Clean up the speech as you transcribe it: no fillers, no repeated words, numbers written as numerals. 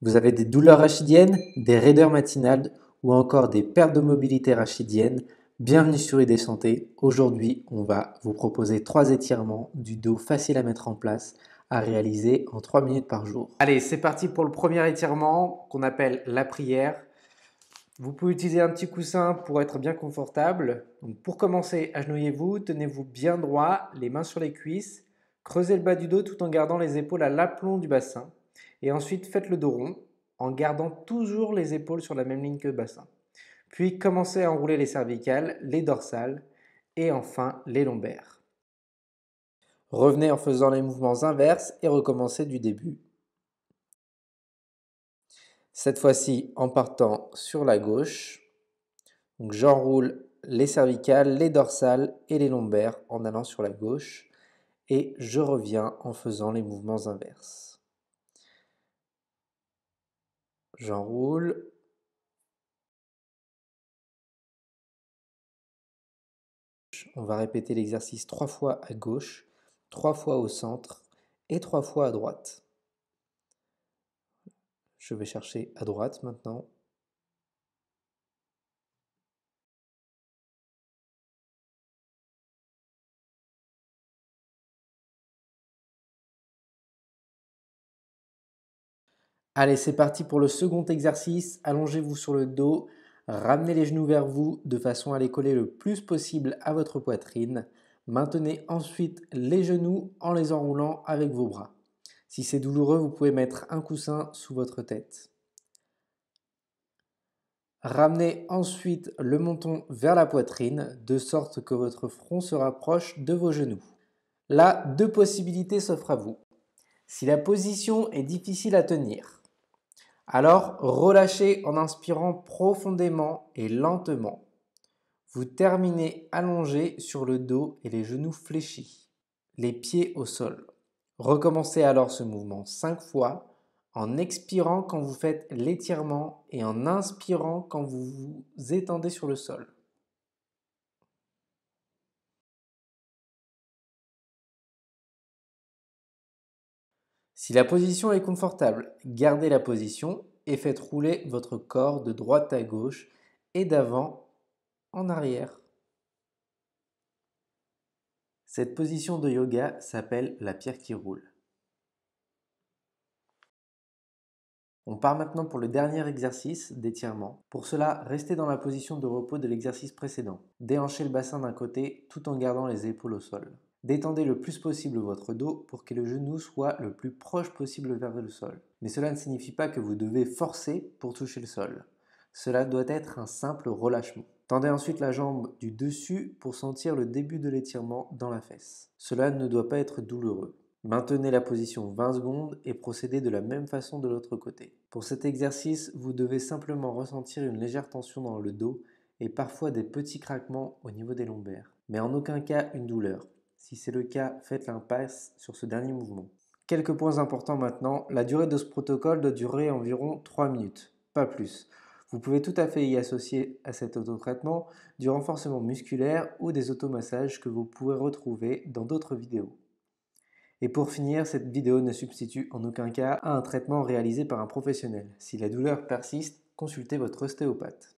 Vous avez des douleurs rachidiennes, des raideurs matinales ou encore des pertes de mobilité rachidienne. Bienvenue sur ID Santé. Aujourd'hui, on va vous proposer 3 étirements du dos faciles à mettre en place, à réaliser en 3 minutes par jour. Allez, c'est parti pour le premier étirement qu'on appelle la prière. Vous pouvez utiliser un petit coussin pour être bien confortable. Donc pour commencer, agenouillez-vous, tenez-vous bien droit, les mains sur les cuisses, creusez le bas du dos tout en gardant les épaules à l'aplomb du bassin. Et ensuite, faites le dos rond en gardant toujours les épaules sur la même ligne que le bassin. Puis commencez à enrouler les cervicales, les dorsales et enfin les lombaires. Revenez en faisant les mouvements inverses et recommencez du début. Cette fois-ci en partant sur la gauche. Donc j'enroule les cervicales, les dorsales et les lombaires en allant sur la gauche et je reviens en faisant les mouvements inverses. J'enroule. On va répéter l'exercice 3 fois à gauche, 3 fois au centre et 3 fois à droite. Je vais chercher à droite maintenant. Allez, c'est parti pour le second exercice. Allongez-vous sur le dos, ramenez les genoux vers vous de façon à les coller le plus possible à votre poitrine. Maintenez ensuite les genoux en les enroulant avec vos bras. Si c'est douloureux, vous pouvez mettre un coussin sous votre tête. Ramenez ensuite le menton vers la poitrine de sorte que votre front se rapproche de vos genoux. Là, deux possibilités s'offrent à vous. Si la position est difficile à tenir, alors relâchez en inspirant profondément et lentement. Vous terminez allongé sur le dos et les genoux fléchis, les pieds au sol. Recommencez alors ce mouvement 5 fois en expirant quand vous faites l'étirement et en inspirant quand vous vous étendez sur le sol. Si la position est confortable, gardez la position et faites rouler votre corps de droite à gauche et d'avant en arrière. Cette position de yoga s'appelle la pierre qui roule. On part maintenant pour le dernier exercice d'étirement. Pour cela, restez dans la position de repos de l'exercice précédent. Déhanchez le bassin d'un côté tout en gardant les épaules au sol. Détendez le plus possible votre dos pour que le genou soit le plus proche possible vers le sol. Mais cela ne signifie pas que vous devez forcer pour toucher le sol. Cela doit être un simple relâchement. Tendez ensuite la jambe du dessus pour sentir le début de l'étirement dans la fesse. Cela ne doit pas être douloureux. Maintenez la position 20 secondes et procédez de la même façon de l'autre côté. Pour cet exercice, vous devez simplement ressentir une légère tension dans le dos et parfois des petits craquements au niveau des lombaires, mais en aucun cas une douleur. Si c'est le cas, faites l'impasse sur ce dernier mouvement. Quelques points importants maintenant. La durée de ce protocole doit durer environ 3 minutes, pas plus. Vous pouvez tout à fait y associer à cet autotraitement du renforcement musculaire ou des automassages que vous pourrez retrouver dans d'autres vidéos. Et pour finir, cette vidéo ne substitue en aucun cas à un traitement réalisé par un professionnel. Si la douleur persiste, consultez votre ostéopathe.